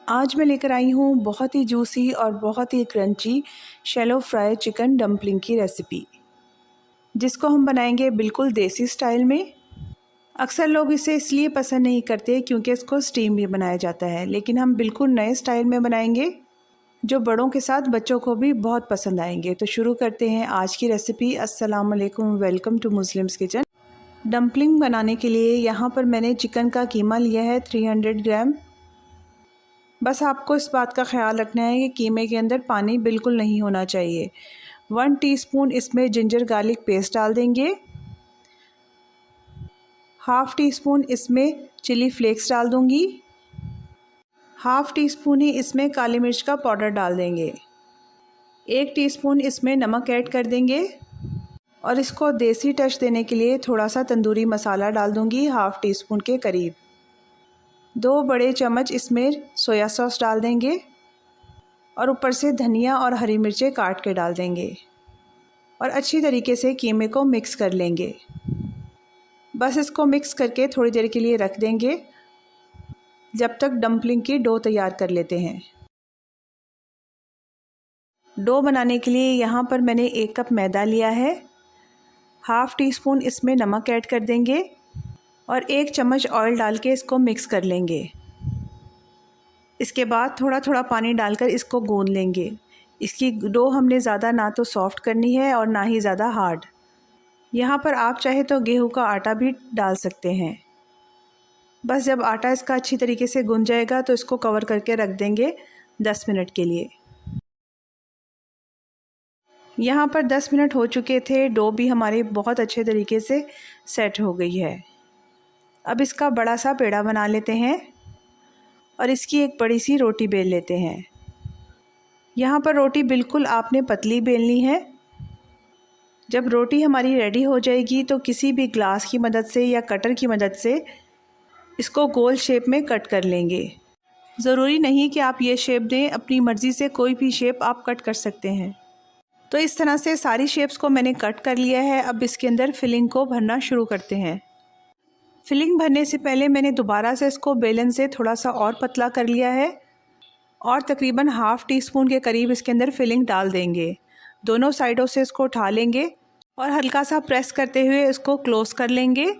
आज मैं लेकर आई हूँ बहुत ही जूसी और बहुत ही crunchy shallow fry chicken dumpling की रेसिपी, जिसको हम बनाएंगे बिल्कुल देसी स्टाइल में। अक्सर लोग इसे इसलिए पसंद नहीं करते क्योंकि इसको स्टीम भी बनाया जाता है, लेकिन हम बिल्कुल नए स्टाइल में बनाएंगे जो बड़ों के साथ बच्चों को भी बहुत पसंद आएंगे। तो शुरू करते हैं आज की रेसिपी। अस्सलाम वालेकुम, welcome to Muslims Kitchen. Dumpling बनाने के लिए यहाँ पर मैंने चिकन का कीमा लिया है 300 ग्राम। बस आपको इस बात का ख्याल रखना है कि कीमे के अंदर पानी बिल्कुल नहीं होना चाहिए। 1 टीस्पून इसमें जिंजर गार्लिक पेस्ट डाल देंगे। हाफ़ टी स्पून इसमें चिली फ्लेक्स डाल दूंगी। हाफ़ टी स्पून ही इसमें काली मिर्च का पाउडर डाल देंगे। 1 टीस्पून इसमें नमक ऐड कर देंगे और इसको देसी टच देने के लिए थोड़ा सा तंदूरी मसाला डाल दूंगी, हाफ़ टी स्पून के करीब। 2 बड़े चम्मच इसमें सोया सॉस डाल देंगे और ऊपर से धनिया और हरी मिर्चें काट के डाल देंगे और अच्छी तरीके से कीमे को मिक्स कर लेंगे। बस इसको मिक्स करके थोड़ी देर के लिए रख देंगे जब तक डंपलिंग की डो तैयार कर लेते हैं। डो बनाने के लिए यहाँ पर मैंने 1 कप मैदा लिया है। हाफ़ टी स्पून इसमें नमक ऐड कर देंगे और 1 चम्मच ऑयल डाल के इसको मिक्स कर लेंगे। इसके बाद थोड़ा थोड़ा पानी डालकर इसको गूंद लेंगे। इसकी डो हमने ज़्यादा ना तो सॉफ़्ट करनी है और ना ही ज़्यादा हार्ड। यहाँ पर आप चाहे तो गेहूं का आटा भी डाल सकते हैं। बस जब आटा इसका अच्छी तरीके से गूंद जाएगा तो इसको कवर करके रख देंगे 10 मिनट के लिए। यहाँ पर 10 मिनट हो चुके थे। डो भी हमारी बहुत अच्छे तरीके से सेट हो गई है। अब इसका बड़ा सा पेड़ा बना लेते हैं और इसकी एक बड़ी सी रोटी बेल लेते हैं। यहाँ पर रोटी बिल्कुल आपने पतली बेलनी है। जब रोटी हमारी रेडी हो जाएगी तो किसी भी ग्लास की मदद से या कटर की मदद से इसको गोल शेप में कट कर लेंगे। ज़रूरी नहीं कि आप ये शेप दें, अपनी मर्ज़ी से कोई भी शेप आप कट कर सकते हैं। तो इस तरह से सारी शेप्स को मैंने कट कर लिया है। अब इसके अंदर फिलिंग को भरना शुरू करते हैं। फिलिंग भरने से पहले मैंने दोबारा से इसको बेलन से थोड़ा सा और पतला कर लिया है और तकरीबन हाफ़ टी स्पून के करीब इसके अंदर फिलिंग डाल देंगे। दोनों साइडों से इसको उठा लेंगे और हल्का सा प्रेस करते हुए इसको क्लोज़ कर लेंगे।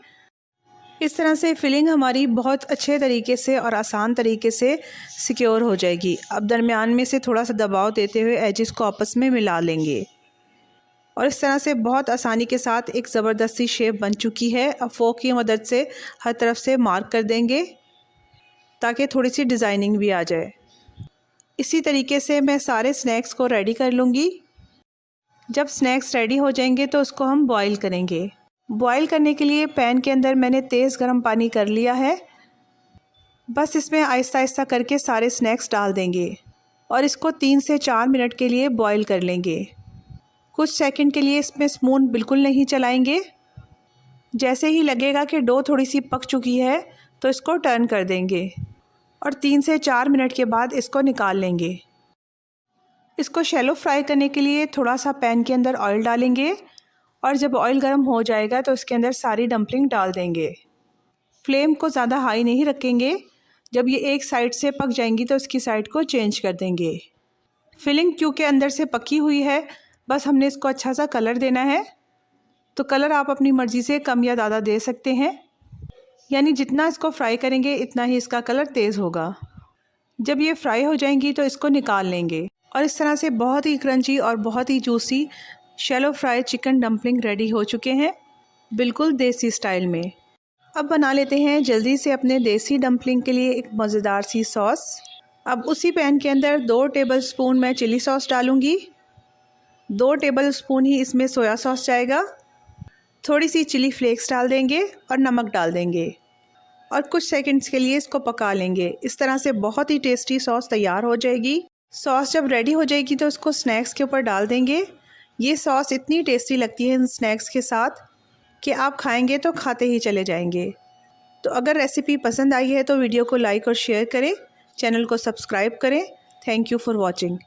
इस तरह से फिलिंग हमारी बहुत अच्छे तरीके से और आसान तरीके से सिक्योर हो जाएगी। अब दरमियान में से थोड़ा सा दबाव देते हुए एजेस को आपस में मिला लेंगे और इस तरह से बहुत आसानी के साथ एक ज़बरदस्ती शेप बन चुकी है। अब फोक की मदद से हर तरफ से मार्क कर देंगे ताकि थोड़ी सी डिज़ाइनिंग भी आ जाए। इसी तरीके से मैं सारे स्नैक्स को रेडी कर लूँगी। जब स्नैक्स रेडी हो जाएंगे तो उसको हम बॉईल करेंगे। बॉईल करने के लिए पैन के अंदर मैंने तेज़ गर्म पानी कर लिया है। बस इसमें आहिस्ता आहिस्ता करके सारे स्नैक्स डाल देंगे और इसको 3 से 4 मिनट के लिए बॉईल कर लेंगे। कुछ सेकंड के लिए इसमें स्पून बिल्कुल नहीं चलाएंगे। जैसे ही लगेगा कि डो थोड़ी सी पक चुकी है तो इसको टर्न कर देंगे और 3 से 4 मिनट के बाद इसको निकाल लेंगे। इसको शैलो फ्राई करने के लिए थोड़ा सा पैन के अंदर ऑयल डालेंगे और जब ऑयल गर्म हो जाएगा तो इसके अंदर सारी डंपलिंग डाल देंगे। फ्लेम को ज़्यादा हाई नहीं रखेंगे। जब ये एक साइड से पक जाएंगी तो इसकी साइड को चेंज कर देंगे। फिलिंग क्योंकि अंदर से पकी हुई है, बस हमने इसको अच्छा सा कलर देना है। तो कलर आप अपनी मर्ज़ी से कम या ज़्यादा दे सकते हैं, यानी जितना इसको फ्राई करेंगे इतना ही इसका कलर तेज़ होगा। जब ये फ्राई हो जाएंगी तो इसको निकाल लेंगे और इस तरह से बहुत ही क्रंची और बहुत ही juicy shallow fry chicken dumpling ready हो चुके हैं, बिल्कुल देसी स्टाइल में। अब बना लेते हैं जल्दी से अपने देसी डंपलिंग के लिए एक मज़ेदार सी सॉस। अब उसी पैन के अंदर 2 टेबलस्पून मैं चिली सॉस डालूँगी। 2 टेबलस्पून ही इसमें सोया सॉस जाएगा। थोड़ी सी चिली फ्लेक्स डाल देंगे और नमक डाल देंगे और कुछ सेकंड्स के लिए इसको पका लेंगे। इस तरह से बहुत ही टेस्टी सॉस तैयार हो जाएगी। सॉस जब रेडी हो जाएगी तो इसको स्नैक्स के ऊपर डाल देंगे। ये सॉस इतनी टेस्टी लगती है इन स्नैक्स के साथ कि आप खाएंगे तो खाते ही चले जाएंगे। तो अगर रेसिपी पसंद आई है तो वीडियो को लाइक और शेयर करें, चैनल को सब्सक्राइब करें। Thank you for watching.